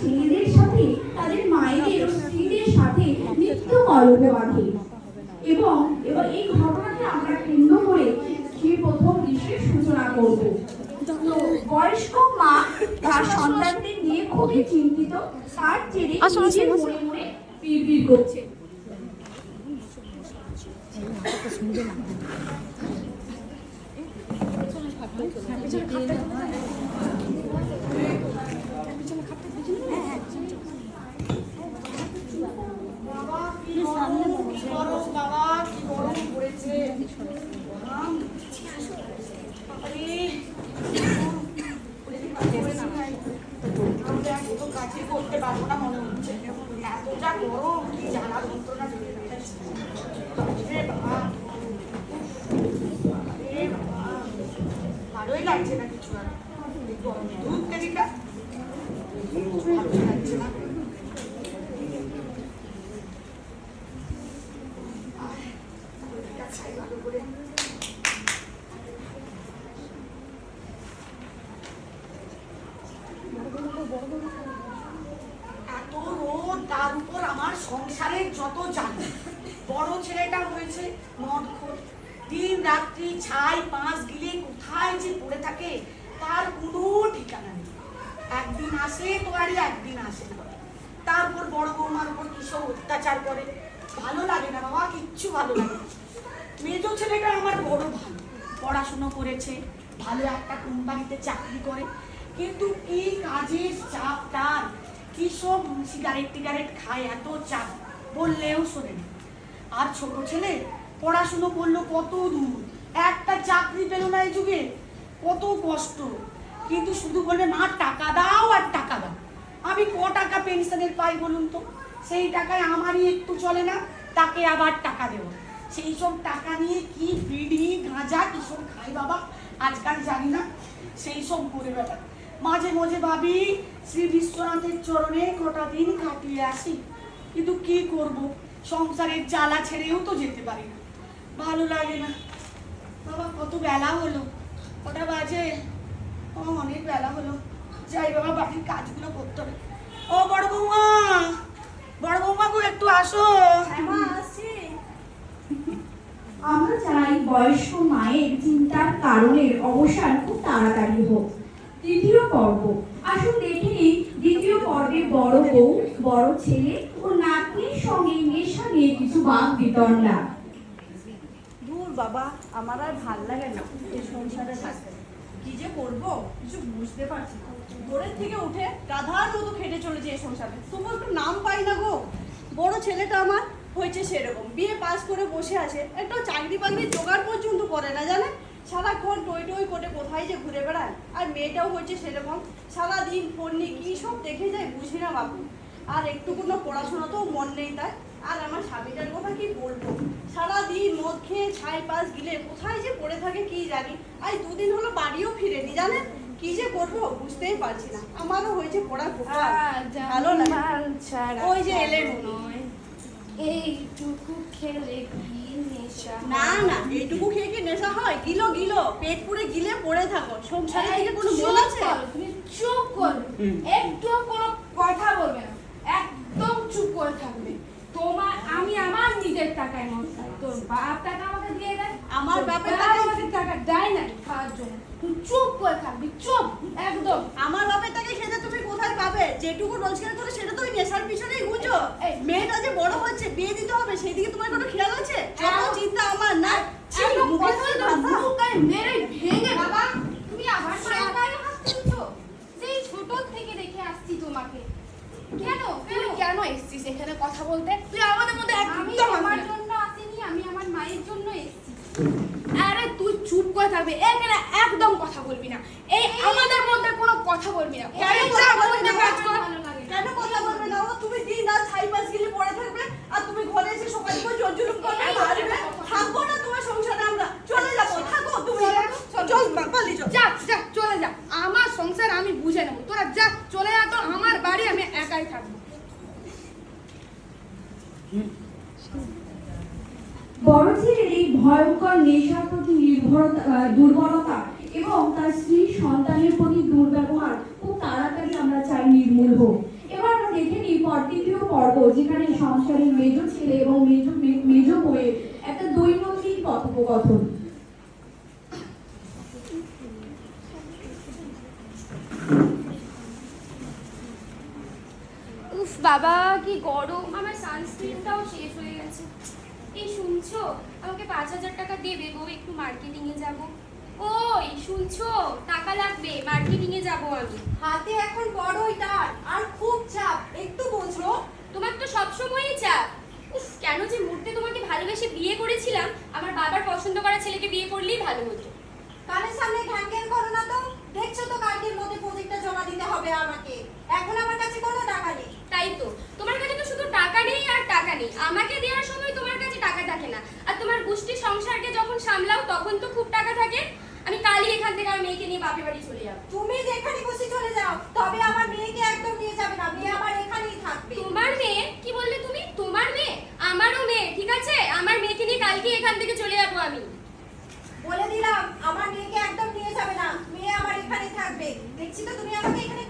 ছেলেদের সাথে তাদের মায়েদের ও স্ত্রীদের সাথে নিত্য কলহ বাঁধে। এবং এই ঘটনাকে আমরা কেন্দ্র করে সেই প্রথম দৃশ্যের সূচনা করব। তো বয়স্ক মা তার সন্তানদের নিয়ে খুবই চিন্তিত, তার জেরে নিজের মনে মনে বিড়বিড় করছে। করতে পারবো না মনে হচ্ছে, এতটা গরম কি জ্বালা যন্ত্রণা ভালোই লাগছে না কিছু, আর দুধ তেলিটা ভালোই লাগছে না। এত রোদ, তার উপর আমার সংসারের যত জ্বালা। বড় ছেলেটা হয়েছে মদখোর, দিন রাত্রি ছাই পাঁচ গিলে কোথায় যে পড়ে থাকে তার কোনো ঠিকানা নেই। একদিন আসে তো আর একদিন আসে না। তারপর বড় বৌমার উপর কি সব অত্যাচার করে, ভালো লাগে না বাবা, কিচ্ছু ভালো লাগে না। মেজো ছেলেটা আমার বড় ভালো, পড়াশুনো করেছে, ভালো একটা কোম্পানিতে চাকরি করে, কিন্তু কি কাজের চাপ তার, কি সব সিগারেট খায়, এত চাপ বললেও শোনে না। আর ছোট ছেলে পড়াশুনো করলো কত দূর, একটা চাকরি পেল না এই যুগে, কত কষ্ট, কিন্তু শুধু বলবে মা টাকা দাও আর টাকা দাও। আমি ক টাকা পেনশনের পাই বলুন তো, সেই টাকায় আমারই একটু চলে না, তাকে আবার টাকা দেবো। সেই সব টাকা নিয়ে কি বিড়ি গাঁজা কি সব খাই বাবা আজকাল জানি না, সেই সব করে বেড়ায়। মাঝে মাঝে ভাবি শ্রী বিশ্বনাথের চরণে কটা দিন কাটিয়ে আসি, কিন্তু কি করব, সংসারের জ্বালা ছেড়েও তো যেতে পারি না, ভালো লাগে না। বাবা কত বেলা হলো, কটা বাজে, অনেক বেলা হলো, যাই বাবা বাড়ির কাজগুলো করতে হবে। ও বড় বৌমা গো একটু আসো। আমরা চাই বয়স্ক মায়ের চিন্তার কারণের অবসান খুব তাড়াতাড়ি হোক। দ্বিতীয় পর্ব আসুন দেখে নিই। দ্বিতীয় পর্বে বড় বউ, বড় ছেলে ও নাতনির সঙ্গে নেশা নিয়ে কিছু বাক বিতণ্ডা। দূর বাবা, আমার আর ভাল লাগে না এই সংসারে থাকতে। কি যে করবো কিছু বুঝতে পারছি না। ভোরের থেকে উঠে গাধার মতো খেটে চলেছে এই সংসারে, তবু একটু নাম পাই না গো। বড় ছেলেটা আমার হয়েছে সেরকম, বিয়ে পাস করে বসে আছে, একটা চাকরি বাকরি জোগাড় পর্যন্ত করে না জানে, সারাক্ষণ টই টই করে কোথায় যে ঘুরে বেড়ায়। আর মেয়েটাও হয়েছে সেরকম, সারাদিন ফোন নিয়ে কী সব দেখে যায় বুঝি না বাবু। আর একটু কোনো পড়াশোনাতেও মন নেই তাই। আর আমার স্বামীটার কথা কি বলবো, সারাদিন মদ খেয়ে ছাই পাশ গিলে কোথায় যে পড়ে থাকে কি জানি। আর দুদিন হলো বাড়িও ফিরেনি জানে, কি যে করবো বুঝতেই পারছি না। আমারও হয়েছে পড়া ভালো লাগে। ওই যে এলেন এইটুকু খেলে কি নেশা? না না, এইটুকু খেয়ে কি নেশা হয়? গিলো গিলো পেট পুরে গিলে পড়ে থাকো, সংসারের দিকে কোনো মন আছে? তুমি চুপ করবে, একটু কোনো কথা বলবে না, একদম চুপ করে থাকবে। আমি আমার নিজের টাকায় মদ খাই, তোর বাপ টাকা আমাকে দিয়ে দেয়, আমার বাপের আমাকে টাকা দেয় না খাওয়ার জন্য। তুই চুপ করে থাকবি, চুপ একদম। আমার বাপের টাকা খেতে তুমি কোথায় পাবে? যেটুকু রোজগার করে সেটা তো ওই নেশার পিছনেই গুঁজো। মেয়েটা যে বড় হচ্ছে, বিয়ে দিতে হবে, সেই দিকে তোমার কোনো খেয়াল আছে? যত চিন্তা আমার না। মেরে ভেঙে বাবা, তুমি আবার গায়ে হাত তুলছো? সেই ছোট থেকে দেখে আসছি তোমাকে। কেন কেন এসেছিস এখানে কথা বলতে? তুই আমাদের মধ্যে আমি আমার জন্য আসিনি, আমি আমার মায়ের জন্য এসেছি। আরে তুই চুপ করে থাকবি, এখানে একদম কথা বলবি না, এই আমাদের মধ্যে কোনো কথা বলবি না। কেন কথা বলবে না? কেন কথা বলবে না? তুমি দিন রাত ছাই পাশ গিলে পড়ে থাকবে, আর তুমি ঘরে এসে সকাল করে জোর জুলুম করবে, মারবে। থাকবো না তোমার সংসারে, আমরা চলে যাবো। থাকো তুমি, চল পালিয়ে চল। যা যা চলে যা, আমার সংসার আমি বুঝে নেবো, তোরা যা চলে যা, তো আমার বাড়ি আমি একাই থাকবো। বড় ছেলের এই ভয়ঙ্কর নেশার প্রতি দুর্বলতা এবং তার স্ত্রী সন্তানের প্রতি দুর্ব্যবহার খুব তাড়াতাড়ি আমরা চাই নির্মূল হোক। এবং এরপর তৃতীয় পর্ব, যেখানে সংসারের মেজ ছেলে এবং মেজ বউয়ের একটা দৈনন্দিন কথোপকথন। উফ বাবা কি গরম, আমার সানস্ক্রিনটাও শেষ হয়ে গেছে। এই শুনছো, আমাকে 5,000 টাকা দেবে গো, একটু মার্কেটিংয়ে যাব। ওই শুনছো, টাকা লাগবে, মার্কেটিংয়ে যাব আমি। হাতে এখন বড়ই টান আর খুব চাপ, একটু বোঝো। তোমার তো সবসময়ই চাপ। উফ, কেন যে মুহূর্তে তোমাকে ভালোবেসে বিয়ে করেছিলাম, আমার বাবার পছন্দ করা ছেলেকে বিয়ে করলেই ভালো হতো। কানের সামনে ঘ্যান করো না তো, দেখছো তো কালকের মধ্যে প্রজেক্টটা জমা দিতে হবে আমাকে। এখন আমার কাছে কোনো টাকা নেই। তাই তো, তোমার কাছে তো শুধু টাকা নেই আর টাকা নেই। আমাকে দেওয়ার সময় তোমার কাছে টাকা থাকে না, আর তোমার গোষ্ঠীর সংসারকে যখন সামলাও তখন তো খুব টাকা থাকে। আমি কালই এখান থেকে আমার মেয়েকে নিয়ে বাপের বাড়ি চলে যাবো। তুমি যেখানে খুশি চলে যাও, তবে আমার মেয়েকে একদম নিয়ে যাবে না। মেয়ে আমার এখানেই থাকবে। তোমার মেয়ে? কি বললে তুমি? তোমার মেয়ে? আমারও মেয়ে, ঠিক আছে? আমার মেয়েকে নিয়ে কালকে এখান থেকে চলে যাবো আমি। বলে দিলাম, আমার মেয়েকে একদম নিয়ে যাবে না। মেয়ে আমার এখানেই থাকবে। দেখছি তো তুমি আমাকে এখানে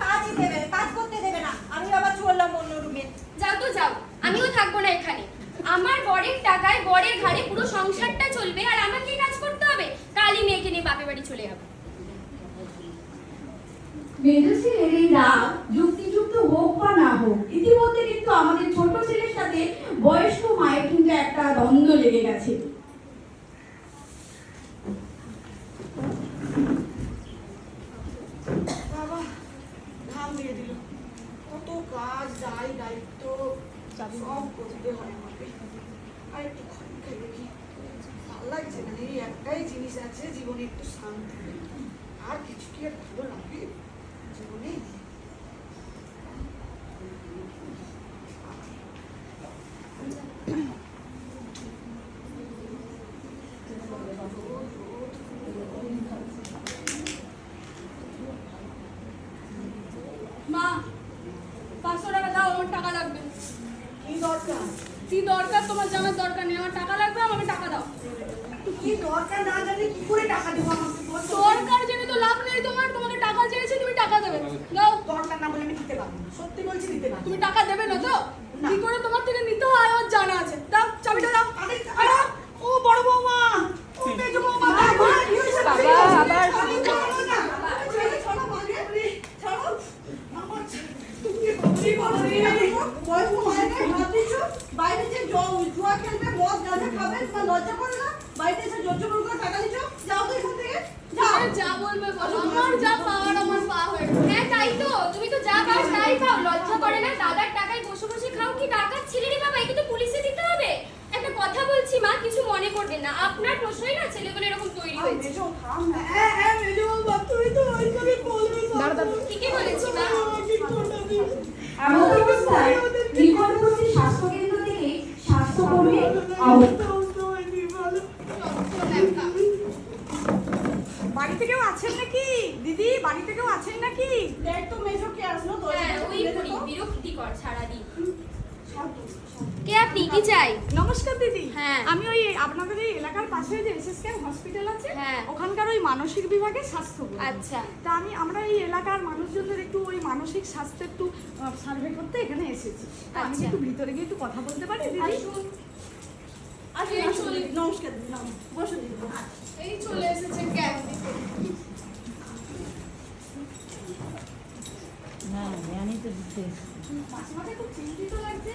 কাজ করতে দেবে না। আমি আবার চললাম অন্য রুমে। যাও তো যাও, আমিও থাকবো না এখানে। আমার বরের টাকায় বরের ঘাড়ে পুরো সংসারটা চলবে, আর আমাকে কাজ করতে হবে। কালই মেয়েকে নিয়ে বাপের বাড়ি চলে যাবো। মেজ ছেলের এই রাগ যুক্তিযুক্ত হোক বা না হোক, ইতিমধ্যে কিন্তু আমাদের ছোট ছেলের সাথে বয়স্ক মায়ের কিন্তু একটা দ্বন্দ্ব লেগে গেছে। বাবা ঘাম দিয়ে দিল, কত কাজ, দায়িত্ব সব করতে হয় আমাকে। আর একটু খালি খাই দেখি, ভালো লাগছে না। এই একটাই জিনিস আছে জীবনে, একটু শান্তি। আর কিছু কি আর ভালো লাগে জীবনে? মা, 500 টাকা দাও, আমার টাকা লাগবে। কি দরকার? কি দরকার তোমার জানার দরকার নেই, আমার টাকা লাগবে, আমাকে টাকা দাও। কি দরকার না জানি কি করে টাকা দেবো আমাকে? দরকার জেনে তো লাভ নেই তোমার, তোমাকে টাকা চেয়েছি, তুমি টাকা দেবে। দাও। দরকার না বলে আমি দিতে পারবো না। সত্যি বলছি দিতে পারবো তুমি টাকা দেবে না তো? না। কি করে তোমার থেকে নিতে হয় আমার জানা আছে। দাও, চাবিটা দাও। আরে আরে, ও বড় বৌমা, ও মেজো বৌমা, বাবা, কি হয়েছে? বাবা, আবার আমি ছাড়ো না। ছেড়ে ছাড়ো মাকে, ছাড়ো। আমার তুমি বলো রে, বয়স মায়ের হাত দিছো, বাইরে যে জুয়া খেলবে, মদ গাঁজা খাবে, তোমার লজ্জা করে না? বাইরে এসে জোর জবর করে টাকা দিছো, যাও তো এখান থেকে, যাও। তুমি যা বলবে বলো, আমার যা পাওয়ার আমার পাওয়া হয়ে গেছে। হ্যাঁ তাই তো, তুমি তো যা পাও তাই পাও। লজ্জা করে না? দাদার টাকায় বসে বসে খাও। কি ডাকাত ছেলে রে বাবা, একে তো পুলিশে দিতে হবে। একটা কথা বলছি মা, কিছু মনে করবেন না। আপনার প্রশ্নই না ছেলেগুলো এরকম তৈরি হয়েছে। মেজো থাম না। হ্যাঁ হ্যাঁ মেজো বৌমা, তুমি তো ওইভাবে বলবে না। ঠিকই বলেছি মা। এমন অবস্থায় নিকটবর্তী স্বাস্থ্যকেন্দ্র থেকে স্বাস্থ্যকর্মী আহত। বাড়িতে কেউ আছেন নাকি? দিদি, বাড়িতে কেউ আছেন নাকি? দেখ তো মেজো কে আসলো তো। হ্যাঁ ওই বুড়ি বিরক্তিকর সারাদিন। কে আপনি? কি চাই? নমস্কার দিদি। হ্যাঁ। আমি ওই আপনাদের এই এলাকার পাশে যে এসএসকেএম হসপিটাল আছে, হ্যাঁ। ওখানকার ওই মানসিক বিভাগে স্বাস্থ্য। আচ্ছা। তা আমরা এই এলাকার মানুষজনদের একটু ওই মানসিক স্বাস্থ্য একটু সার্ভে করতে এখানে এসেছি। তা আমি আচ্ছা। একটু ভিতরে গিয়ে একটু কথা বলতে পারি দিদি? আসুন। আসুন, এই আসুন। চলে। নমস্কার দিদি, বসুন দিদি। এই চলে এসেছে জ্ঞান দিতে। আমি তো দিতে এসেছি। মাঝে মাঝে খুব চিন্তিত লাগছে,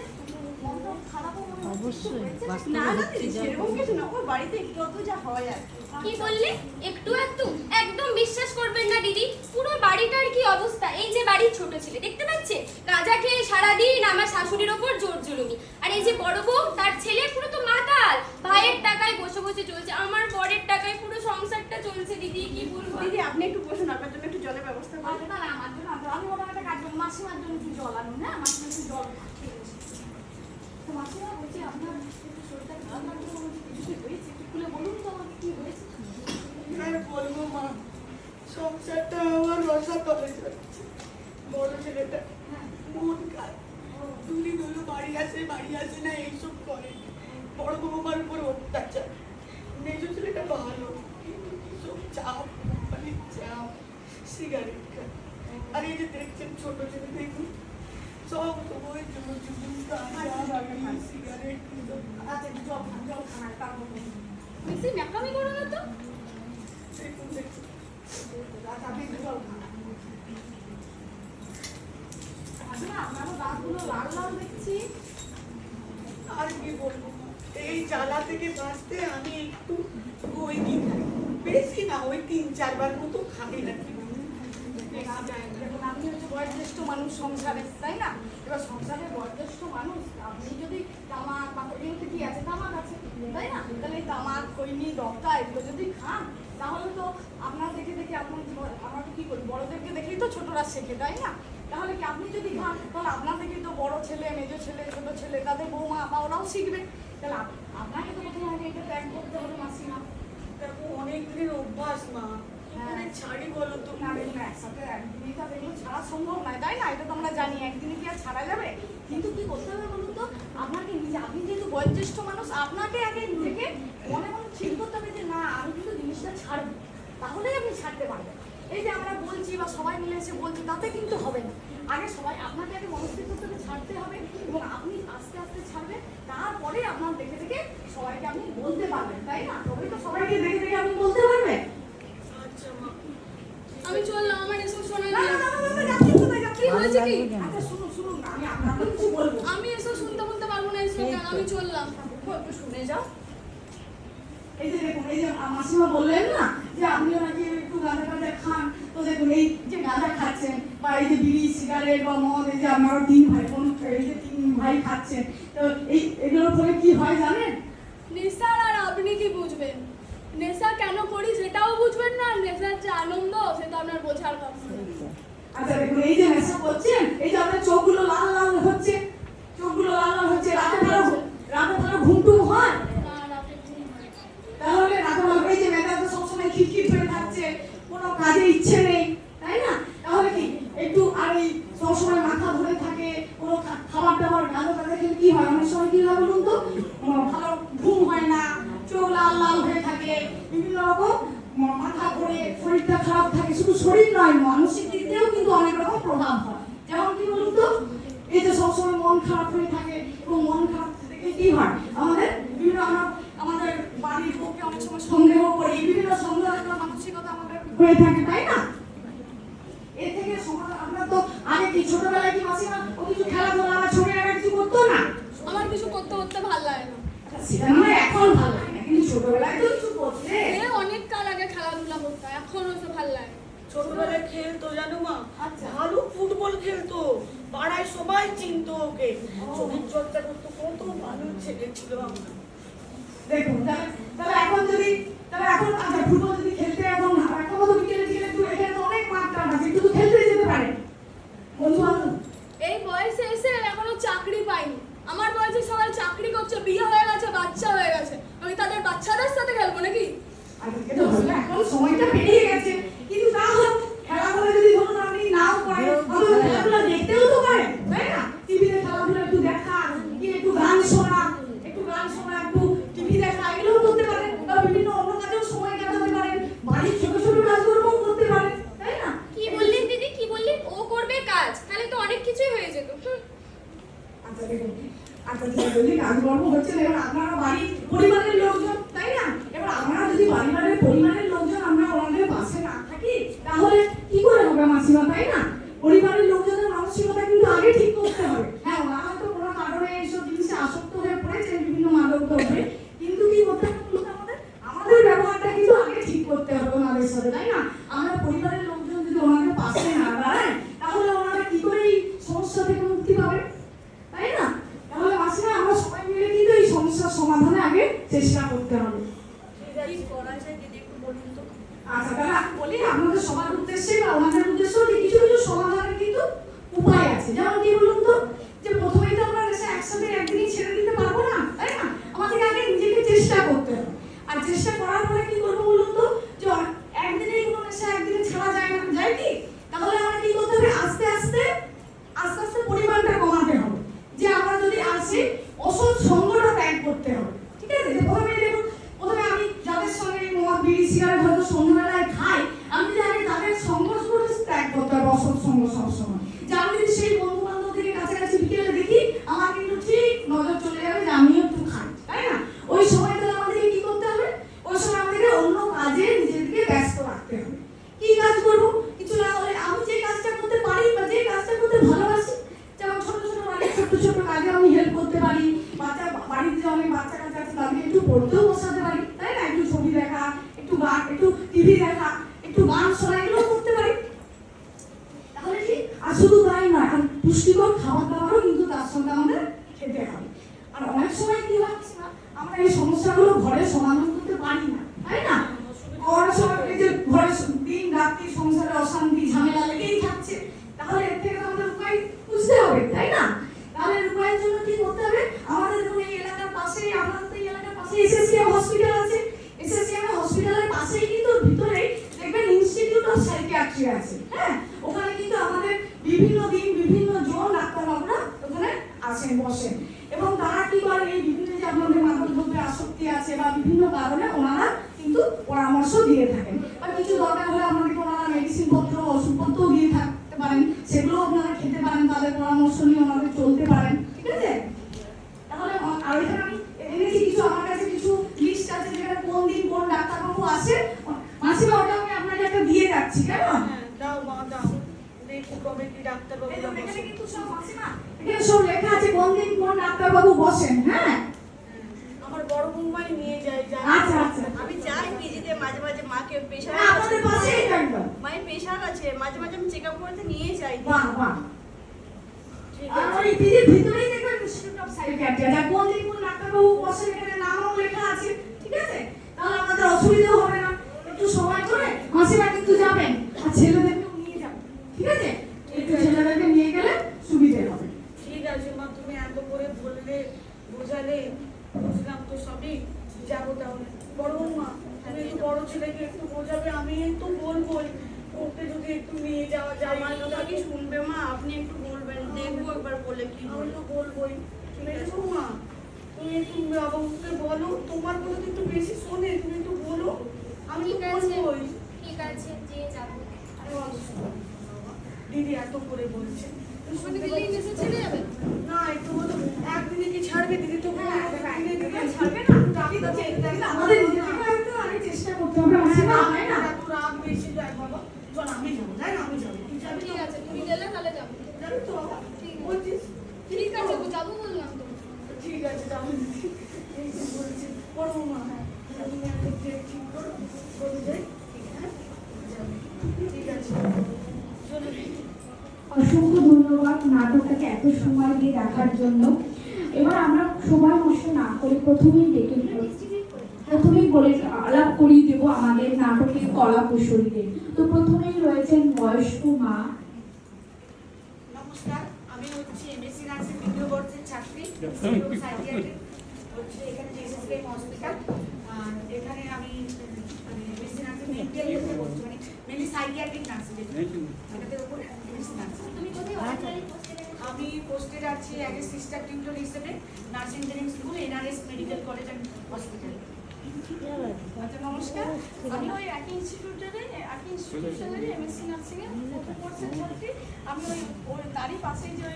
মনটা খারাপও মনে হচ্ছে। অবশ্যই, বাস্তবে না না হচ্ছে দিদি, যা সেরকম কিছু না, ওর বাড়িতে একটু যা হয় আর কি। কি বললে? একটু একটু? একদম বিশ্বাস করবেন না দিদি, পুরো বাড়িটার কি অবস্থা। এই যে বাড়ির ছোট ছেলে দেখতে পাচ্ছে, গাঁজা খেয়ে সারাদিন আমার শাশুড়ির ওপর জোর জুলুমি। আর এই যে বড় বউ, তার ছেলে পুরো তো মাতাল। ভাইয়ের টাকায় বসে বসে চলছে, আমার বরের টাকায় পুরো সংসারটা চলছে দিদি, কি বলবো। দিদি আপনি একটু বসুন, আপনার জন্য একটু জলের ব্যবস্থা করুন। না না, আমার জন্য না, আমি ওটা একটা কাজ করবো। মাসিমার জন্য একটু জল আনুন। হ্যাঁ, মাসিমার একটু জল খেয়ে বসে। তো মাসিমা বলছি, আপনার একটু শরীরটা খারাপ লাগছে, কিছু কি হয়েছে? একটু খুলে বলুন তো আমাকে কি হয়েছে। আর বলবো মা, সংসারটা আমার রসাতলে যাচ্ছে। বড় ছেলেটা মন খায়, দুলি দুলু বাড়ি আসে না, এইসব করে। বড় বৌমার উপর অত্যাচার। মেজো ছেলেটা ভালো, সব চাপ, মানে চাপ, সিগারেট খায়। আর এই যে দেখছেন ছোট ছেলে, দেখুন সব সময় ওই চলো চুমুন গাঁজা বিড়ি সিগারেট আচ্ছা একটু জল খান তারপর বলুন। বেশি ন্যাকামি করো না তো। দেখুন দেখুন আচ্ছা আপনি একটু জল খান। আচ্ছা আপনারও দাঁতগুলো লাল লাল দেখছি। আর কি বলবো, এই জ্বালা থেকে বাঁচতে আমি একটু ওই দিন বেশি না ওই 3-4 বার মতো খাই না। দেখুন আপনি হচ্ছে বয়োজ্যেষ্ঠ মানুষ সংসারে, তাই না? এবার সংসারে বয়োজ্যেষ্ঠ মানুষ, আপনি যদি তামাক বা এগুলোতে কি আছে, তামাক আছে, তাই না? তাহলে এই তামাক, খৈনি, দপ্তা এগুলো যদি খান তাহলে তো আপনার দেখে দেখে আপনার আমরা তো কি করি, বড়দেরকে দেখেই তো ছোটরা শেখে, তাই না? তাহলে কি আপনি যদি খান তাহলে আপনার দেখেই তো বড় ছেলে, মেজো ছেলে, ছোট ছেলে তাদের বৌমা বা ওরাও শিখবে। তাহলে আপনাকে তো প্রথমে আগে এটা ত্যাগ করতে হবে মাসিমা। দেখো অনেক দিনের অভ্যাস মা, কি করে ছাড়ি বলো তো? না দেখুন একসাথে একদিনই তো এগুলো ছাড়া সম্ভব নয়, তাই না? এটা তো আমরা জানি একদিনে কি আর ছাড়া যাবে। কিন্তু কি করতে হবে বলুন তো, আপনাকে নিজে, আপনি যেহেতু বয়োজ্যেষ্ঠ মানুষ, আপনাকে আগে নিজেকে মনে মনে ঠিক করতে হবে যে না আমি কিন্তু জিনিসটা ছাড়বো, তাহলেই আপনি ছাড়তে পারবেন। এই যে আমরা বলছি বা সবাই মিলে এসে বলছি তাতে কিন্তু হবে না। আগে সবাই আপনাকে আগে মনস্থির করতে হবে ছাড়তে হবে, এবং আপনি আস্তে আস্তে ছাড়বেন, তারপরে আপনার দেখে দেখে সবাইকে আপনি বলতে পারবেন, তাই না? তবেই তো সবাইকে দেখে দেখে আপনি বলতে পারবেন। আচ্ছা মা, আমি চললাম, আমার এসব শোনা না নেই। না না না, যাচ্ছেন কোথায়, যাচ্ছেন? কি হয়েছে কি? আচ্ছা শুনুন শুনুন, আমি আপনাকে কিছু বলবো। আমি এসব শুনতে বলতে পারবো না, এসব কেন? আমি চললাম। একটু শুনে যাও। এই যে দেখুন, এই যে মাসিমা বললেন না যে আপনিও নাকি একটু গাঁজা টাজা খান, তো দেখুন এই যে গাঁজা খাচ্ছেন বা এই যে বিড়ি সিগারেট বা মদ, এই যে আপনারা 3 ভাই বোন, এই যে 3 ভাই খাচ্ছেন, তো এই এগুলোর ফলে কি হয় জানেন? নেশার আর আপনি কি বুঝবেন? নেশা কেন করি সেটাও বুঝবেন না, নেশার যে আনন্দ সেটা আপনার বোঝার কথা। আচ্ছা দেখুন, এই যে নেশা করছেন, এই যে আপনার চোখগুলো লাল লাল হচ্ছে, চোখগুলো লাল লাল হচ্ছে, রাতে ভালো ঘুমটুম হয়, না, রাতে ঘুম হয় না। তাহলে রাতে ভালো, এই যে মেজাজটা সবসময় খিটখিট হয়ে থাকছে, কোনো কাজে ইচ্ছে নেই, তাই না? তাহলে কি একটু আর এই সবসময় মাথা ধরে থাকে, কোনো খাবার দাবার গাঁজা টাজা খেলে কি হয়, অনেক সময় কি হয় বলুন তো, ভালো ঘুম হয় না, চোখ লাল লাল হয়ে থাকে, বিভিন্ন রকম মাথা ঘোরে, শরীরটা খারাপ থাকে। শুধু শরীর নয়, মানসিক দিক দিয়েও কিন্তু অনেক রকম প্রভাব হয়। যেমন কি বলুন তো, এই যে সবসময় মন খারাপ হয়ে থাকে, এবং মন খারাপ থেকে কি হয় আমাদের বিভিন্ন, আমরা আমাদের বাড়ির লোককে অনেক সময় সন্দেহ করি, বিভিন্ন সন্দেহজনক মানসিকতা আমাদের হয়ে থাকে, তাই না? এর থেকে সমাজ, আমরা তো আগে কি ছোটবেলায় কি মাসিমা ও কিছু খেলাধুলা বা ছবি আঁকা কিছু করতো না? আমার কিছু করতে করতে ভালো লাগে না। সেটা নয় এখন ভালো লাগে না, কিন্তু ছোটবেলায় তো কিছু করতে। এ অনেক কাল আগে খেলাধুলা করতাম, এখন ওসব ভালো লাগে না। ছোটবেলায় খেলতো জানো মা, আচ্ছা। ভালো ফুটবল খেলতো, পাড়ায় সবাই চিনতো ওকে, শরীর চর্চা করতো, কত ভালো ছেলে ছিল আমার। দেখুন তাহলে এখন যদি, তাহলে এখন আচ্ছা ফুটবল যদি খেলতে এখন এখনো তো বিকেলে বিকেলে একটু এখানে তো অনেক মাঠ টাট আছে, একটু তো খেলতে যেতে পারে বন্ধু বান্ধব। এই বয়সে এসে এখনো চাকরি পাইনি। আমার বয়সে সবাই চাকরি করছে, বিয়ে হয়ে গেছে, বাচ্চা হয়ে গেছে, আমি তাদের বাচ্চাদের সাথে খেলবো নাকি? আচ্ছা এটা হলো, এখন সময়টা পেরিয়ে গেছে, কিন্তু তা হোক, খেলাধুলা যদি ধরুন আপনি নাও করেন, তাহলে খেলাধুলা দেখতেও তো পারেন, তাই না? টিভিতে খেলাধুলা একটু দেখা, কি একটু গান শোনা, একটু টিভি দেখা, এগুলোও করতে পারেন, বা বিভিন্ন অন্য কাজেও সময় কাটাতে পারেন, বাড়ির ছোট ছোট কাজকর্মও করতে পারেন, তাই না? কি বললেন দিদি, কি বললেন? ও করবে কাজ, তাহলে তো অনেক কিছুই হয়ে যেত। আচ্ছা দেখুন, আচ্ছা যদি কাজকর্ম হচ্ছে না, এবার আপনারা বাড়ির পরিবারের লোকজন, তাই না? এবার আমরা যদি পরিবারের লোকজন আমরা ওনাদের পাশে না থাকি, তাহলে কি করে হবে মাসিমা, তাই না? পরিবারের লোকজনের মানসিকতা কিন্তু আগে ঠিক করতে হবে। হ্যাঁ, ওরা হয়তো কোনো কারণে এইসব জিনিসে আসক্ত হয়ে পড়েছে, বিভিন্ন মাদক দ্রব্যে, কিন্তু কি করতে হবে বলুন তো, আমাদের ব্যবহারটা কিন্তু আগে ঠিক করতে হবে ওনাদের সাথে, তাই না? আমরা পরিবারের লোকজন যদি ওনাদের পাশে না দাঁড়ায়, তাহলে ওনারা কি করে এই সমস্যা থেকে মুক্তি পাবে, তাই না? তাহলে মাসিমা আমরা সবাই মিলে কিন্তু এই সমস্যার সমাধানে আগে চেষ্টা করতে হবে। কি করা যায় দিদি একটু বলুন তো? আচ্ছা তাহলে আমি বলি আপনাদের সবার উদ্দেশ্যে বা ওনাদের উদ্দেশ্যেও যে কিছু কিছু সমাধানের কিন্তু উপায় আছে। যেমন কি বলুন তো, যে প্রথমেই তো আমরা নেশা একসাথে একদিনই ছেড়ে দিতে পারবো না, তাই না? আমাদেরকে আগে নিজেকে চেষ্টা করতে হবে, আর চেষ্টা করার পরে কি করবো বলুন তো, যে একদিনেই কোনো নেশা একদিনে ছাড়া যায় না, যায় কি? তাহলে আমরা কি করতে হবে, আস্তে আস্তে পরিবার পড়তেও বসাতে পারি, তাই না? একটু ছবি দেখা, একটু গান, একটু টিভি দেখা, একটু গান শোনা, এগুলো করতে পারি। তাহলে কি? আর শুধু তাই নয়, আর পুষ্টিকর খাবার দাবারও কিন্তু তার সঙ্গে আমাদের খেতে হবে। আর অনেক সময় কি হচ্ছে না, আমরা এই সমস্যাগুলো ঘরে সমাধান করতে পারি না, তাই না? অনেক সময় এই যে ঘরে দিন রাত্রি সংসারে অশান্তি ঝামেলা লেগেই থাকছে, তাহলে এর থেকে আমাদের উপায় বুঝতে হবে, তাই না? তাহলে এর উপায়ের জন্য কি করতে হবে? আমাদের দেখুন এই এলাকার পাশেই, আমাদের তো এই এলাকার পাশে এসএসকেএম হসপিটাল আছে। এসএসকেএম হসপিটালের পাশেই কিন্তু ভিতরে দেখবেন ইনস্টিটিউট অফ সাইকিয়াট্রি আছে। হ্যাঁ, ওখানে কিন্তু আমাদের বিভিন্ন দিন বিভিন্ন জন ডাক্তারবাবুরা ওখানে আসেন, বসেন, এবং তারা কি করে, এই বিভিন্ন যে আপনাদের মাদকদ্রব্যে আসক্তি আছে বা বিভিন্ন কারণে ওনারা কিন্তু পরামর্শ দিয়ে থাকেন, বা কিছু দরকার হলে আপনাদেরকে ওনারা মেডিসিন পত্র ওষুধপত্র দিয়ে থাকতে পারেন, সেগুলো আপনারা খেতে পারেন, তাদের পরামর্শ নিয়ে ওনাদের চলতে পারেন, ঠিক আছে? তাহলে আর এখানে আমি এনেছি কিছু, আমার কাছে কিছু লিস্ট আছে যেখানে কোন দিন কোন ডাক্তারবাবু আসে। মাসিমা ওটা আমি আপনাকে একটা দিয়ে যাচ্ছি, কেমন? দাও মা দাও, দেখি কবে কি ডাক্তারবাবু এখানে কিন্তু সব মাসিমা, এখানে সব লেখা আছে কোন দিন কোন ডাক্তারবাবু বসেন। হ্যাঁ, আমার বড় বৌমাই নিয়ে যায়। আচ্ছা আচ্ছা, আমি যাই পিজিতে মাঝে মাঝে, মাকে প্রেশার হ্যাঁ, আপনাদের পাশেই একদম। মায়ের প্রেশার আছে, মাঝে মাঝে আমি চেক আপ করতে নিয়ে যাই। বাহ বাহ, ঠিক আর আছে। ওই পিজির ভিতরেই দেখবেন ইনস্টিটিউট অফ সাইকিয়াট্রি, যা কোন দিন কোন ডাক্তারবাবু বসেন এখানে নামও লেখা আছে, ঠিক আছে? তাহলে আমাদের অসুবিধাও হবে না। একটু সময় করে মাসিমা কিন্তু যাবেন, আর ছেলেদেরকেও নিয়ে যাবেন, ঠিক আছে? একটু ছেলেদেরকে নিয়ে গেলে সুবিধে হবে। ঠিক আছে মা, তুমি এত করে বললে, বোঝালে, বুঝলাম তো সবই, যাবো তাহলে। বড় বৌমা, তুমি একটু বড় ছেলেকে একটু বোঝাবে, আমি একটু বলবোই, ওকে যদি একটু নিয়ে যাওয়া যায়। আমার কথা কি শুনবে মা? আপনি একটু বলবেন, দেখবো একবার বলে কি আমি বলে। তো বলবোই। তুমি একটু মা, তুমি একটু বাবুকে বলো, তোমার কথা তো একটু বেশি শোনে, তুমি একটু বলো, আমি তো ঠিক আছে, বলবোই। ঠিক আছে, যে যাবো। দিদি এত করে বলছে, তুমি ওখানে শুনতে গেলেই পাচ্ছ? মেসেজ ছেড়ে যাবে? না, একটু বলো, একদিনে কি ছাড়বে দিদি? তো বলো, একদিনে দিদি ছাড়বে না? ঠিক আছে, তাহলে আমাদের নিজেদেরকে একটু আগে চেষ্টা করতে হবে মাসিমা, তাই না? এত রাগ বেশি যায় বাবা। চল আমি যাবো, তাই না? আমি যাবো। তুই যাবি ঠিক তো? আছে, তুমি গেলে তাহলে যাবো। যাবি তো বাবা? ঠিক আছে। বলছিস? ঠিক আছে, যাবো বললাম তো। ঠিক আছে, যাবো দিদি। এই যে বলছি, বড় মা, হ্যাঁ, তুমি একটা ডেট ঠিক করো, বলে যাই, ঠিক আছে? যাবে। ঠিক আছে, চলো। অসংখ্য ধন্যবাদ নাটকটাকে এত সময় দিয়ে দেখার জন্য। এবার আমরা সময় নষ্ট না করে প্রথমেই বলে আলাপ করিয়ে দেবো আমাদের নাটকের কলা কুশলীদের। তো প্রথমেই রয়েছেন বয়স্ক মা। নমস্কার, আমি হচ্ছে এমএসসি নার্সিং দ্বিতীয় বর্ষের ছাত্রী, সাইকিয়াট্রি হচ্ছে এখানে এসএসকেএম হসপিটাল। আর এখানে আমি মানে এমএসসি নার্সিং মেডিকেল করতে বলছি, মানে মেনলি সাইকিয়াট্রিক নার্সিং, এটাদের উপরে এমএসসি নার্সিং। তুমি কোথায় অর্ডিনারি পোস্টে আমি পোস্টেড আছি অ্যাজ সিস্টার টিউটর হিসেবে nursing training school, NRS medical college and hospital. আচ্ছা নমস্কার, আমি ওই একই ইনস্টিটিউশনেরই এমএসসি নার্সিং এর প্রথম বর্ষের ছাত্রী। আমি ওই তারই পাশেই যে ওই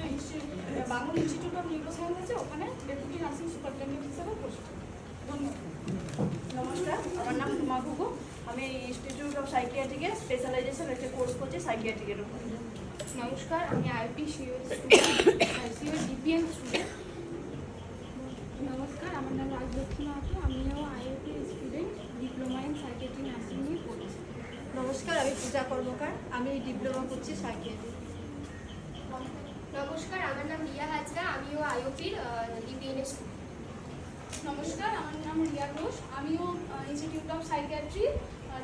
বাংলা ইনস্টিটিউট অফ নিউরোসায়েন্স আছে, ওখানে ডেপুটি নার্সিং সুপারিনটেন্ডেন্ট হিসেবে পোস্ট। ধন্যবাদ। নমস্কার, আমার নাম রুমা ঘুঘু। আমি ইনস্টিটিউট অফ সাইকিয়াট্রিকে স্পেশালাইজেশন একটা কোর্স করছি সাইকিয়াট্রিকের উপর। নমস্কার, আমি আইপি সিওর ডিপিএম স্টুডেন্ট। নমস্কার, আমার নাম রাজলক্ষ্মী মাহাতো, আমিও IIT student, diploma in psychiatry nursing নিয়ে পড়ছি। নমস্কার, আমি পূজা কর্মকার, আমি ডিপ্লোমা করছি সাইকিয়াট্রি। নমস্কার, আমার নাম রিয়া হাজরা, আমিও আইওপির ডিপিএন স্টুডেন্ট। নমস্কার, আমার নাম রিয়া ঘোষ, আমিও institute of psychiatry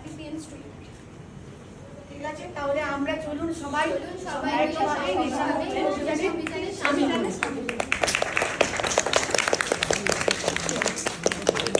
DPN student. ঠিক আছে, তাহলে আমরা চলুন সবাই চলুন সবাই একসঙ্গে মিলে নেশামুক্ত সংবিধানের অভিযানে সামিল হই।